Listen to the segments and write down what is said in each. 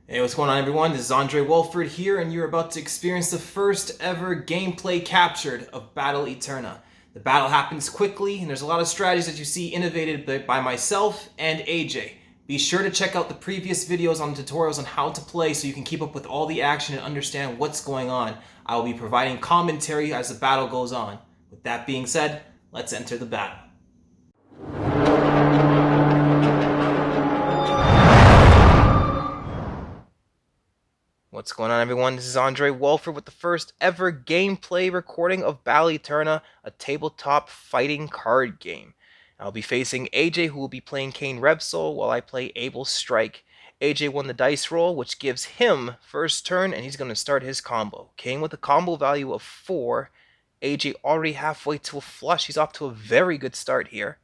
Hey, what's going on, everyone? This is Andre Wolford here, and you're about to experience the first ever gameplay captured of Battle Eterna. The battle happens quickly, and there's a lot of strategies that you see innovated by myself and AJ. Be sure to check out the previous videos on tutorials on how to play so you can keep up with all the action and understand what's going on. I will be providing commentary as the battle goes on. With that being said, let's enter the battle. What's going on, everyone? This is Andre Wolford with the first ever gameplay recording of Battle Eterna, a tabletop fighting card game. I'll be facing AJ, who will be playing Kane Repsol, while I play Abel Strike. AJ won the dice roll, which gives him first turn, and he's going to start his combo. Kane with a combo value of 4. AJ already halfway to a flush. He's off to a very good start here.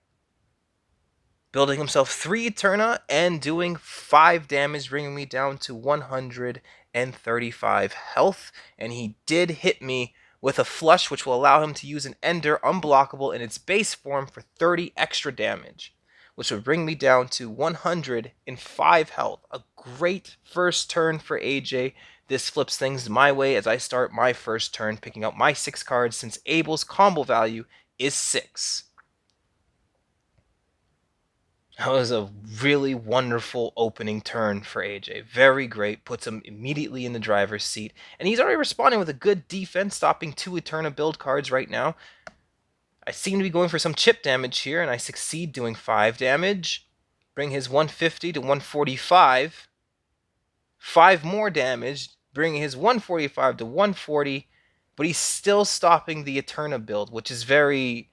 Building himself 3 Eterna and doing 5 damage, bringing me down to 135 health. And he did hit me with a flush, which will allow him to use an Ender unblockable in its base form for 30 extra damage, which would bring me down to 105 health. A great first turn for AJ. This flips things my way as I start my first turn, picking up my 6 cards since Abel's combo value is 6. That was a really wonderful opening turn for AJ. Very great. Puts him immediately in the driver's seat. And he's already responding with a good defense, stopping 2 Eterna build cards right now. I seem to be going for some chip damage here, and I succeed doing 5 damage. Bring his 150 to 145. 5 more damage, bringing his 145 to 140. But he's still stopping the Eterna build, which is very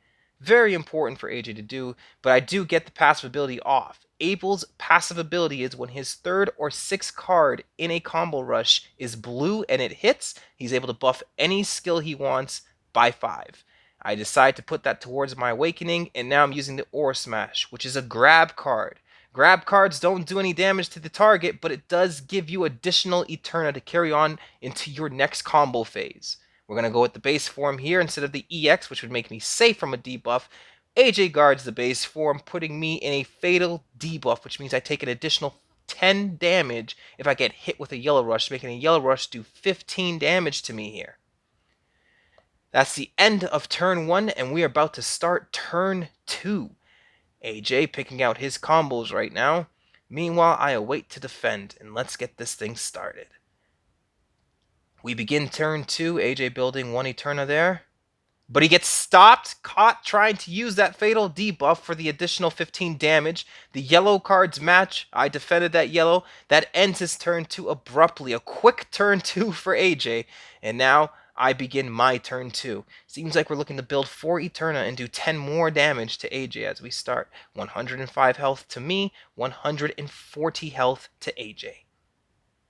important for AJ to do, but I do get the passive ability off. Abel's passive ability is when his 3rd or 6th card in a combo rush is blue and it hits, he's able to buff any skill he wants by 5. I decide to put that towards my awakening, and now I'm using the Aura Smash, which is a grab card. Grab cards don't do any damage to the target, but it does give you additional Eterna to carry on into your next combo phase. We're going to go with the base form here instead of the EX, which would make me safe from a debuff. AJ guards the base form, putting me in a fatal debuff, which means I take an additional 10 damage if I get hit with a Yellow Rush, making a Yellow Rush do 15 damage to me here. That's the end of turn 1, and we are about to start turn 2. AJ picking out his combos right now. Meanwhile, I await to defend, and let's get this thing started. We begin turn 2, AJ building 1 Eterna there. But he gets stopped, caught trying to use that fatal debuff for the additional 15 damage. The yellow cards match. I defended that yellow. That ends his turn 2 abruptly. A quick turn 2 for AJ. And now I begin my turn 2. Seems like we're looking to build 4 Eterna and do 10 more damage to AJ as we start. 105 health to me, 140 health to AJ.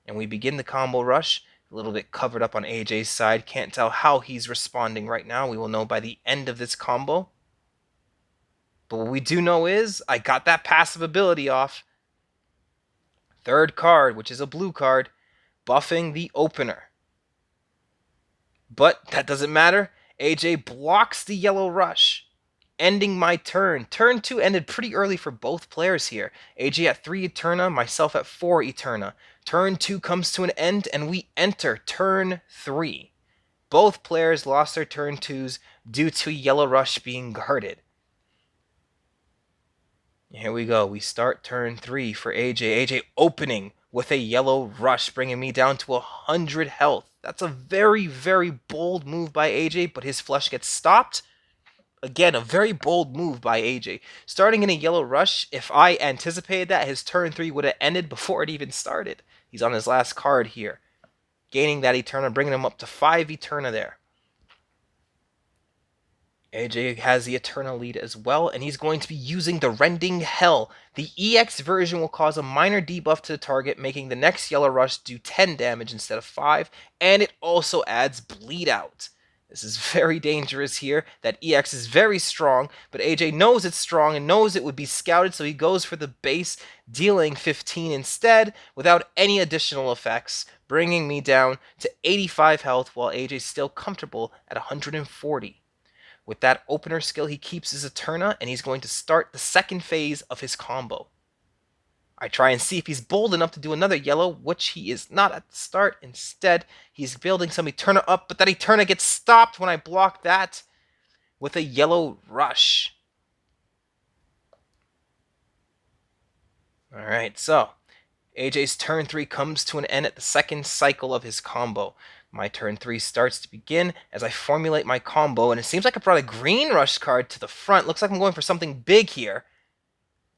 And we begin the combo rush. A little bit covered up on AJ's side. Can't tell how he's responding right now. We will know by the end of this combo. But what we do know is I got that passive ability off. 3rd card, which is a blue card, buffing the opener. But that doesn't matter. AJ blocks the yellow rush, ending my turn. Turn 2 ended pretty early for both players here. AJ at 3 Eterna, myself at 4 Eterna. Turn 2 comes to an end, and we enter turn 3. Both players lost their turn 2s due to Yellow Rush being guarded. Here we go. We start turn 3 for AJ. AJ opening with a Yellow Rush, bringing me down to 100 health. That's a very bold move by AJ, but his flush gets stopped. Again, a very bold move by AJ. Starting in a Yellow Rush, if I anticipated that, his turn 3 would have ended before it even started. He's on his last card here. Gaining that Eterna, bringing him up to 5 Eterna there. AJ has the Eterna lead as well, and he's going to be using the Rending Hell. The EX version will cause a minor debuff to the target, making the next Yellow Rush do 10 damage instead of 5, and it also adds Bleed Out. This is very dangerous here. That EX is very strong, but AJ knows it's strong and knows it would be scouted, so he goes for the base, dealing 15 instead, without any additional effects, bringing me down to 85 health, while AJ's still comfortable at 140. With that opener skill, he keeps his Eterna, and he's going to start the second phase of his combo. I try and see if he's bold enough to do another yellow, which he is not at the start. Instead, he's building some Eterna up, but that Eterna gets stopped when I block that with a yellow rush. Alright, so AJ's turn 3 comes to an end at the second cycle of his combo. My turn 3 starts to begin as I formulate my combo, and it seems like I brought a green rush card to the front. Looks like I'm going for something big here,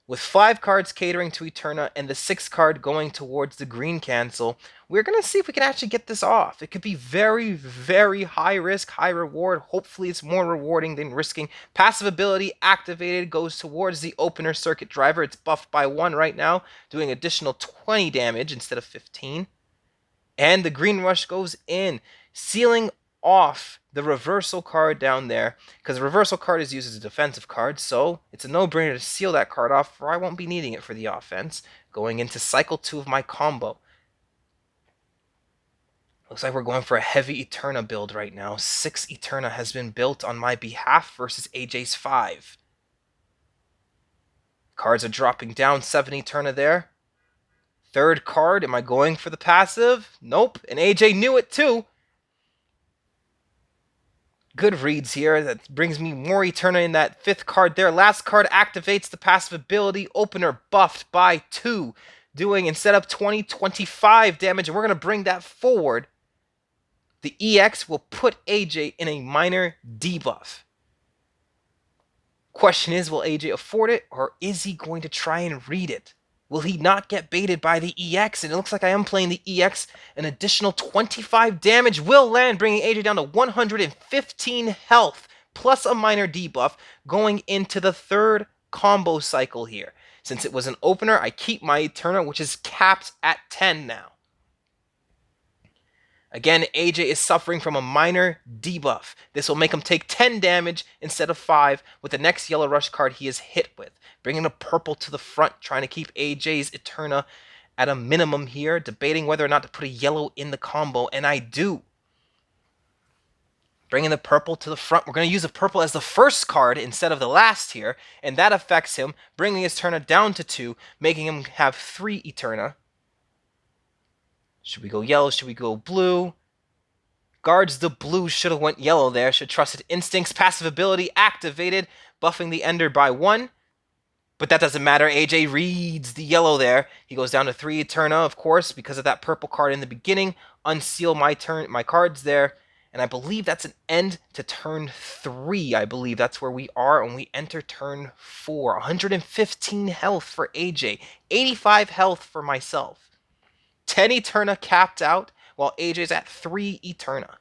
with 5 cards catering to Eterna and the 6th card going towards the green cancel. We're going to see if we can actually get this off. It could be very, very high risk, high reward. Hopefully it's more rewarding than risking. Passive ability activated, goes towards the opener circuit driver. It's buffed by 1 right now, doing additional 20 damage instead of 15. And the green rush goes in, sealing off the reversal card down there, because the reversal card is used as a defensive card, so it's a no-brainer to seal that card off, for I won't be needing it for the offense. Going into cycle 2 of my combo. Looks like we're going for a heavy Eterna build right now. 6 Eterna has been built on my behalf versus AJ's 5. Cards are dropping down, 7 Eterna there. Third card, am I going for the passive? Nope, and AJ knew it too. Good reads here. That brings me more Eterna in that 5th card there. Last card activates the passive ability. Opener buffed by 2, doing instead of 20, 25 damage, and we're going to bring that forward. The EX will put AJ in a minor debuff. Question is, will AJ afford it, or is he going to try and read it? Will he not get baited by the EX? And it looks like I am playing the EX. An additional 25 damage will land, bringing AJ down to 115 health, plus a minor debuff, going into the 3rd combo cycle here. Since it was an opener, I keep my Eterna, which is capped at 10 now. Again, AJ is suffering from a minor debuff. This will make him take 10 damage instead of 5 with the next yellow rush card he is hit with. Bringing a purple to the front, trying to keep AJ's Eterna at a minimum here, debating whether or not to put a yellow in the combo, and I do. Bringing the purple to the front. We're going to use the purple as the first card instead of the last here, and that affects him, bringing his Eterna down to 2, making him have 3 Eterna. Should we go yellow? Should we go blue? Guards the blue. Should have went yellow there. Should trusted instincts. Passive ability activated, buffing the ender by 1. But that doesn't matter. AJ reads the yellow there. He goes down to 3 Eterna, of course, because of that purple card in the beginning. Unseal my cards there. And I believe that's an end to turn 3. I believe that's where we are. And we enter turn 4. 115 health for AJ. 85 health for myself. 10 Eterna capped out, while AJ's at 3 Eterna.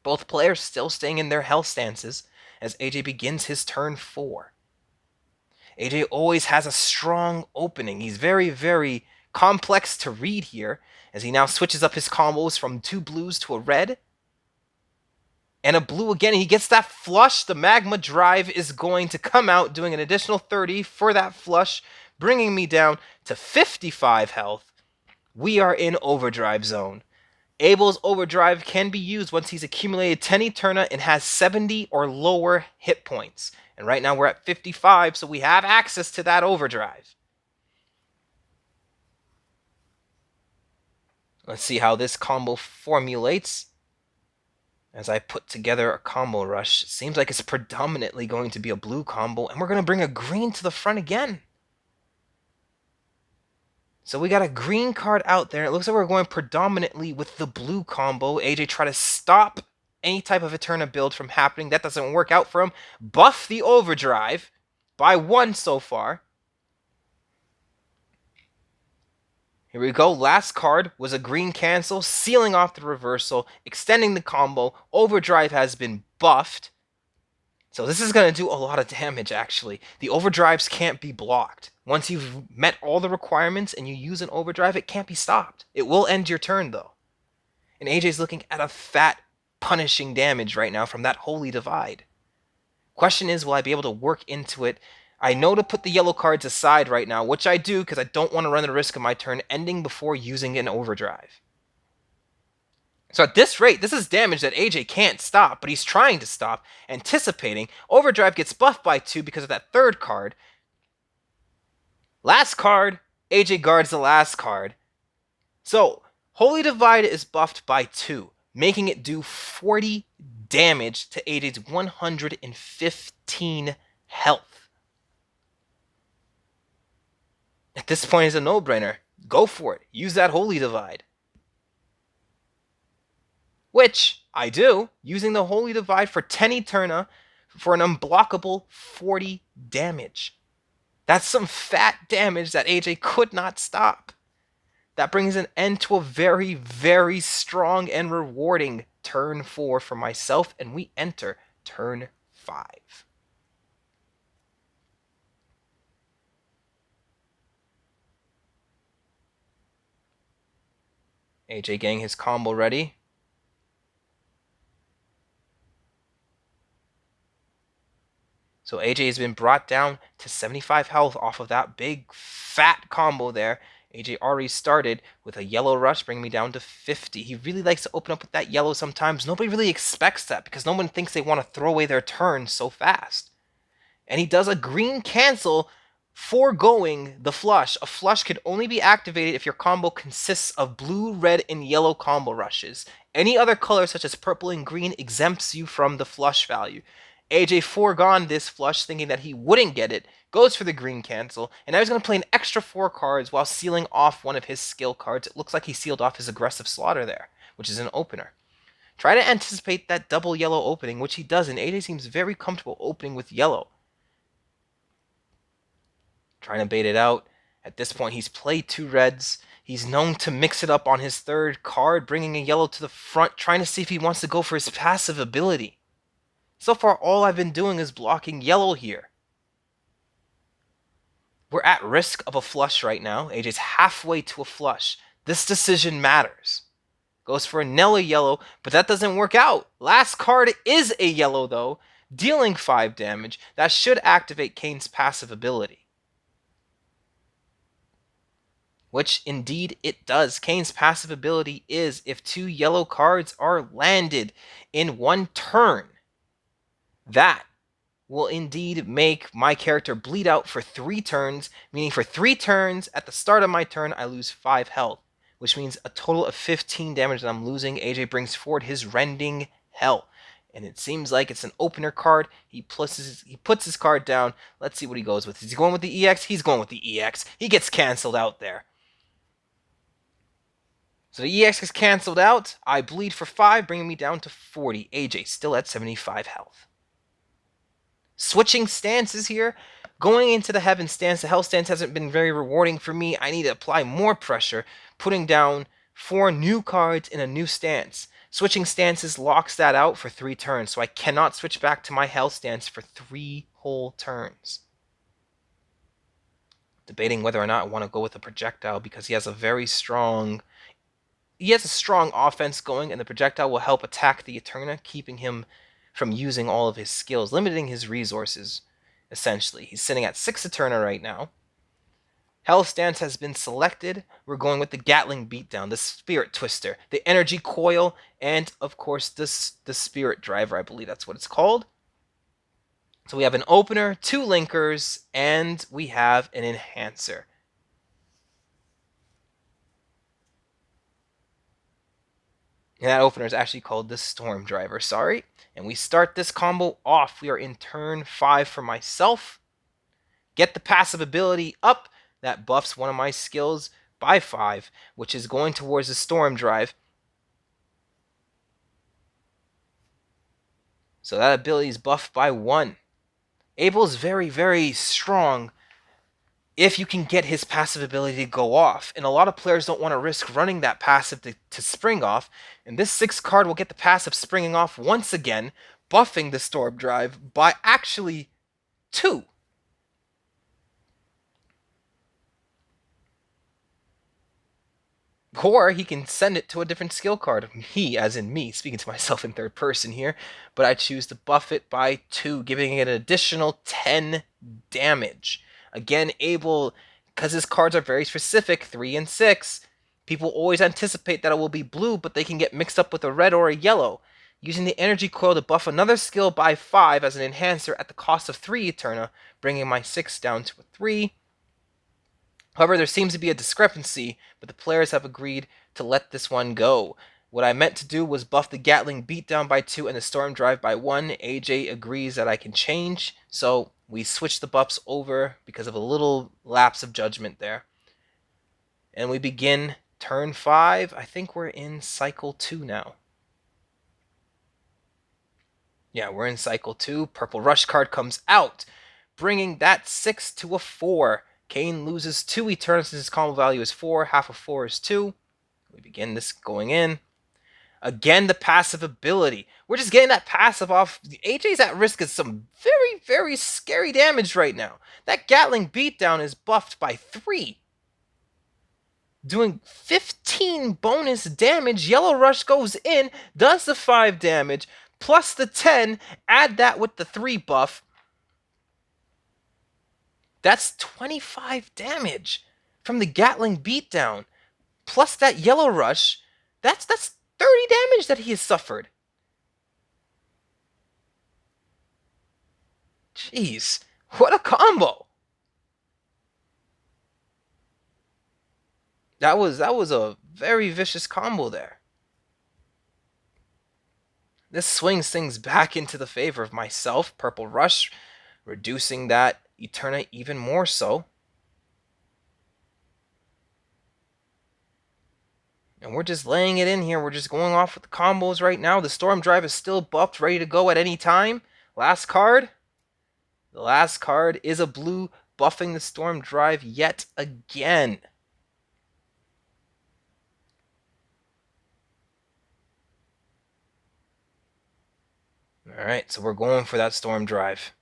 Both players still staying in their health stances as AJ begins his turn 4. AJ always has a strong opening. He's very, very complex to read here, as he now switches up his combos from 2 blues to a red. And a blue again. He gets that flush. The magma drive is going to come out, doing an additional 30 for that flush, bringing me down to 55 health. We are in overdrive zone. Abel's overdrive can be used once he's accumulated 10 Eterna and has 70 or lower hit points. And right now we're at 55, so we have access to that overdrive. Let's see how this combo formulates. As I put together a combo rush, it seems like it's predominantly going to be a blue combo, and we're going to bring a green to the front again. So we got a green card out there. It looks like we're going predominantly with the blue combo. AJ try to stop any type of Eterna build from happening. That doesn't work out for him. Buff the overdrive by 1 so far. Here we go. Last card was a green cancel, sealing off the reversal, extending the combo. Overdrive has been buffed. So this is going to do a lot of damage, actually. The overdrives can't be blocked. Once you've met all the requirements and you use an overdrive, it can't be stopped. It will end your turn, though. And AJ's looking at a fat, punishing damage right now from that Holy Divide. Question is, will I be able to work into it? I know to put the yellow cards aside right now, which I do because I don't want to run the risk of my turn ending before using an overdrive. So at this rate, this is damage that AJ can't stop, but he's trying to stop, anticipating. Overdrive gets buffed by 2 because of that 3rd card. Last card, AJ guards the last card. So, Holy Divide is buffed by 2, making it do 40 damage to AJ's 115 health. At this point, it's a no-brainer. Go for it. Use that Holy Divide. Which I do, using the Holy Divide for 10 Eterna for an unblockable 40 damage. That's some fat damage that AJ could not stop. That brings an end to a very, very strong and rewarding turn 4 for myself, and we enter turn 5. AJ getting his combo ready. So AJ has been brought down to 75 health off of that big fat combo there. AJ already started with a yellow rush, bringing me down to 50. He really likes to open up with that yellow sometimes. Nobody really expects that because no one thinks they want to throw away their turn so fast. And he does a green cancel, foregoing the flush. A flush could only be activated if your combo consists of blue, red, and yellow combo rushes. Any other color, such as purple and green, exempts you from the flush value. AJ foregone this flush, thinking that he wouldn't get it, goes for the green cancel, and now he's going to play an extra 4 cards while sealing off one of his skill cards. It looks like he sealed off his aggressive slaughter there, which is an opener. Try to anticipate that double yellow opening, which he does, and AJ seems very comfortable opening with yellow. Trying to bait it out. At this point, he's played 2 reds. He's known to mix it up on his 3rd card, bringing a yellow to the front, trying to see if he wants to go for his passive ability. So far, all I've been doing is blocking yellow here. We're at risk of a flush right now. AJ's halfway to a flush. This decision matters. Goes for a Nella yellow, but that doesn't work out. Last card is a yellow, though, dealing 5 damage. That should activate Kane's passive ability. Which indeed it does. Kane's passive ability is if 2 yellow cards are landed in 1 turn, that will indeed make my character bleed out for 3 turns, meaning for 3 turns, at the start of my turn, I lose 5 health, which means a total of 15 damage that I'm losing. AJ brings forward his Rending Hell, and it seems like it's an opener card. He puts his card down. Let's see what he goes with. Is he going with the EX? He's going with the EX. He gets canceled out there. So the EX is canceled out. I bleed for 5, bringing me down to 40. AJ still at 75 health. Switching stances here. Going into the Heaven stance, the Hell stance hasn't been very rewarding for me. I need to apply more pressure, putting down 4 new cards in a new stance. Switching stances locks that out for 3 turns, so I cannot switch back to my Hell stance for 3 whole turns. Debating whether or not I want to go with a projectile because he has a strong offense going, and the projectile will help attack the Eterna, keeping him from using all of his skills, limiting his resources, essentially. He's sitting at 6 Eterna right now. Hell stance has been selected. We're going with the Gatling Beatdown, the Spirit Twister, the Energy Coil, and, of course, the Spirit Driver, I believe that's what it's called. So we have an opener, 2 linkers, and we have an enhancer. And that opener is actually called the Storm Driver, sorry. And we start this combo off. We are in turn 5 for myself. Get the passive ability up. That buffs one of my skills by 5, which is going towards the Storm Drive. So that ability is buffed by 1. Abel is very, very strong if you can get his passive ability to go off. And a lot of players don't want to risk running that passive to spring off. And this 6 card will get the passive springing off once again, buffing the Storm Drive by actually 2. Or he can send it to a different skill card. He, as in me, speaking to myself in 3rd person here. But I choose to buff it by 2, giving it an additional 10 damage. Again, Abel, because his cards are very specific, 3 and 6, people always anticipate that it will be blue, but they can get mixed up with a red or a yellow. Using the Energy Coil to buff another skill by 5 as an enhancer at the cost of 3 Eterna, bringing my 6 down to a 3. However, there seems to be a discrepancy, but the players have agreed to let this one go. What I meant to do was buff the Gatling beatdown by 2 and the Storm Drive by 1. AJ agrees that I can change, so we switch the buffs over because of a little lapse of judgment there. And we begin turn 5. I think we're in cycle 2 now. Yeah, we're in cycle 2. Purple Rush card comes out, bringing that 6 to a 4. Kane loses 2 Eterna since his combo value is 4. Half of 4 is 2. We begin this going in. Again, the passive ability. We're just getting that passive off. AJ's at risk of some very, very scary damage right now. That Gatling beatdown is buffed by 3. Doing 15 bonus damage. Yellow Rush goes in, does the 5 damage, plus the 10. Add that with the 3 buff. That's 25 damage from the Gatling beatdown. Plus that Yellow Rush. That's 30 damage that he has suffered. Jeez, what a combo. That was a very vicious combo there. This swings things back into the favor of myself, Purple Rush, reducing that Eterna even more so. And we're just laying it in here. We're just going off with the combos right now. The Storm Drive is still buffed, ready to go at any time. Last card. The last card is a blue, buffing the Storm Drive yet again. Alright, so we're going for that Storm Drive.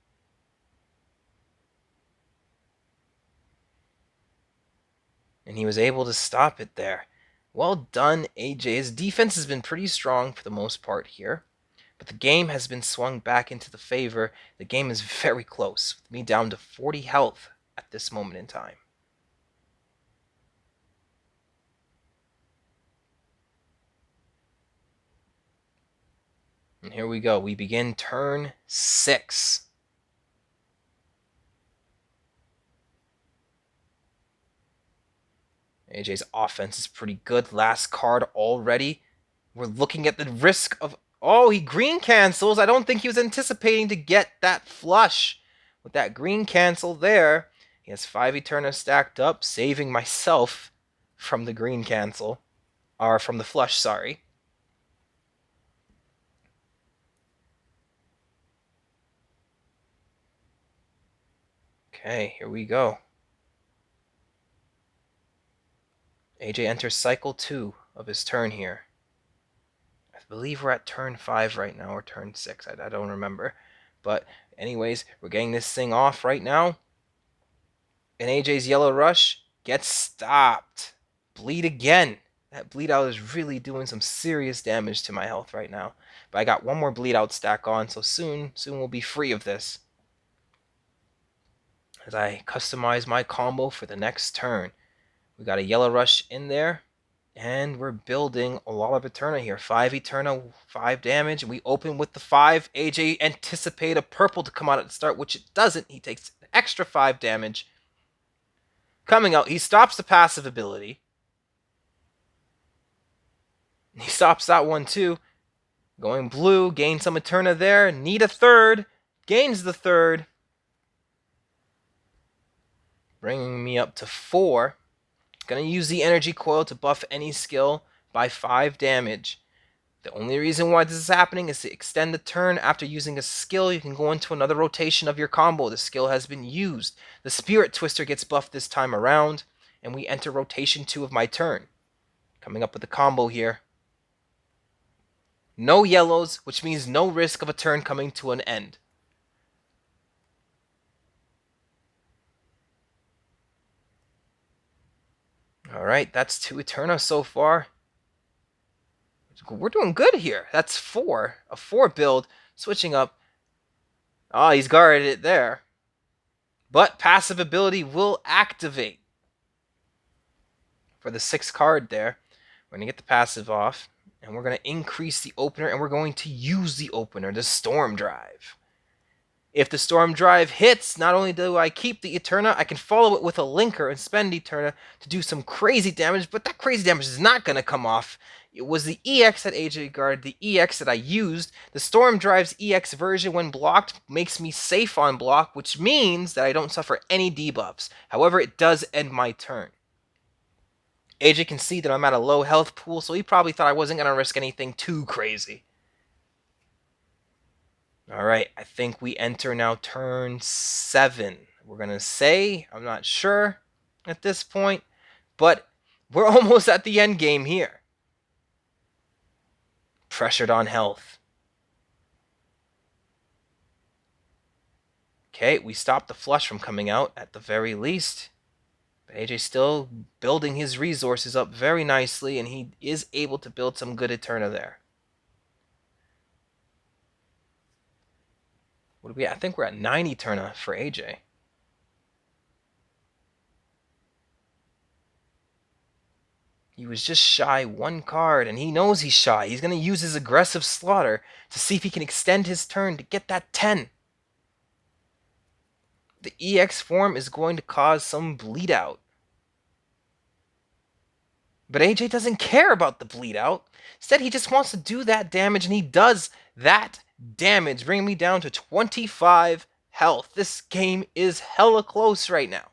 And he was able to stop it there. Well done, AJ. His defense has been pretty strong for the most part here. But the game has been swung back into the favor. The game is very close, with me down to 40 health at this moment in time. And here we go. We begin turn 6. AJ's offense is pretty good. Last card already. We're looking at the risk of... Oh, he green cancels. I don't think he was anticipating to get that flush. With that green cancel there, he has 5 Eterna stacked up, saving myself from the green cancel. Or from the flush, sorry. Okay, here we go. AJ enters cycle 2 of his turn here. I believe we're at turn 5 right now, or turn 6. I don't remember. But anyways, we're getting this thing off right now. And AJ's Yellow Rush gets stopped. Bleed again. That bleed out is really doing some serious damage to my health right now. But I got one more bleed out stack on, so soon we'll be free of this. As I customize my combo for the next turn. We got a Yellow Rush in there. And we're building a lot of Eterna here. 5 Eterna, 5 damage. We open with the 5. AJ anticipate a purple to come out at the start, which it doesn't. He takes an extra 5 damage. Coming out, he stops the passive ability. He stops that one too. Going blue, gain some Eterna there. Need a third. Gains the third. Bringing me up to 4. Gonna use the energy coil to buff any skill by 5 damage. The only reason why this is happening is to extend the turn. After using a skill, you can go into another rotation of your combo. The skill has been used. The Spirit Twister gets buffed this time around, and we enter rotation 2 of my turn. Coming up with a combo here. No yellows, which means no risk of a turn coming to an end. Alright, that's 2 Eterna so far. We're doing good here. That's 4. A 4 build. Switching up. Oh, he's guarded it there. But passive ability will activate. For the 6th card there. We're going to get the passive off. And we're going to increase the opener. And we're going to use the opener, the Storm Drive. If the Storm Drive hits, not only do I keep the Eterna, I can follow it with a Linker and spend Eterna to do some crazy damage, but that crazy damage is not going to come off. It was the EX that AJ guarded, the EX that I used. The Storm Drive's EX version, when blocked, makes me safe on block, which means that I don't suffer any debuffs. However, it does end my turn. AJ can see that I'm at a low health pool, so he probably thought I wasn't going to risk anything too crazy. Alright, I think we enter now turn 7. We're going to say, I'm not sure at this point, but we're almost at the end game here. Pressured on health. Okay, we stopped the flush from coming out at the very least. But AJ's still building his resources up very nicely, and he is able to build some good Eterna there. What are we at? I think we're at 9 Eterna for AJ. He was just shy 1 card, and he knows he's shy. He's going to use his aggressive slaughter to see if he can extend his turn to get that 10. The EX form is going to cause some bleed out. But AJ doesn't care about the bleed out. Instead, he just wants to do that damage, and he does that damage, bringing me down to 25 health. This game is hella close right now.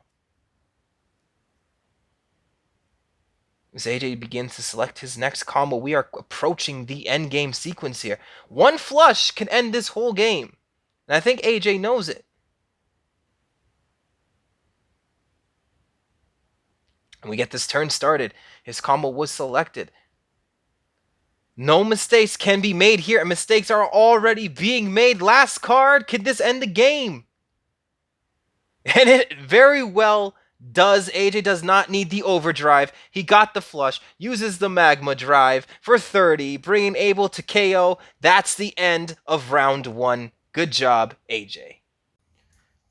As AJ begins to select his next combo, we are approaching the endgame sequence here. 1 flush can end this whole game. And I think AJ knows it. And we get this turn started. His combo was selected. No mistakes can be made here, and mistakes are already being made. Last card, can this end the game? And it very well does. AJ does not need the overdrive. He got the flush, uses the magma drive for 30, bringing Abel to KO. That's the end of round 1. Good job, AJ.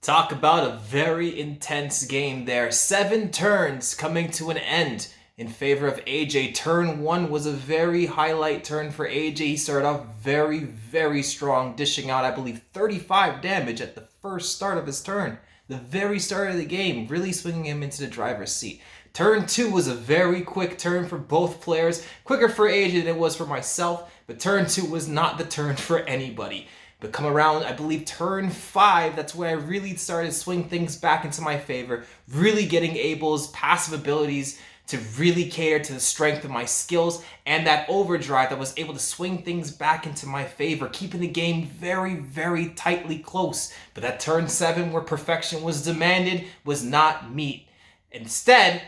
Talk about a very intense game there. 7 turns coming to an end in favor of AJ. Turn 1 was a very highlight turn for AJ. He started off very, very strong, dishing out, I believe, 35 damage at the first start of his turn. The very start of the game, really swinging him into the driver's seat. Turn 2 was a very quick turn for both players. Quicker for AJ than it was for myself, but turn 2 was not the turn for anybody. But come around, I believe, turn 5, that's where I really started to swing things back into my favor, really getting Abel's passive abilities to really cater to the strength of my skills, and that overdrive that was able to swing things back into my favor, keeping the game very, very tightly close. But that turn 7, where perfection was demanded, was not meet. Instead,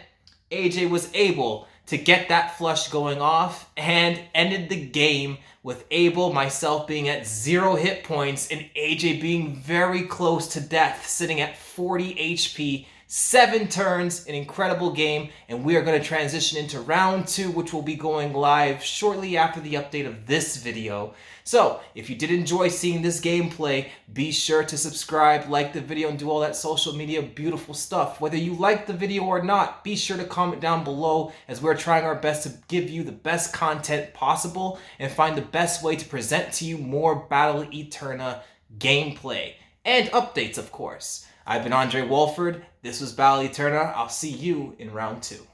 AJ was able to get that flush going off and ended the game with Abel, myself being at 0 hit points, and AJ being very close to death, sitting at 40 HP. 7 turns, an incredible game, and we are going to transition into round 2, which will be going live shortly after the update of this video. So, if you did enjoy seeing this gameplay, be sure to subscribe, like the video, and do all that social media beautiful stuff. Whether you like the video or not, be sure to comment down below, as we're trying our best to give you the best content possible and find the best way to present to you more Battle Eterna gameplay and updates, of course. I've been Andre Wolford. This was Battle Eterna. I'll see you in round 2.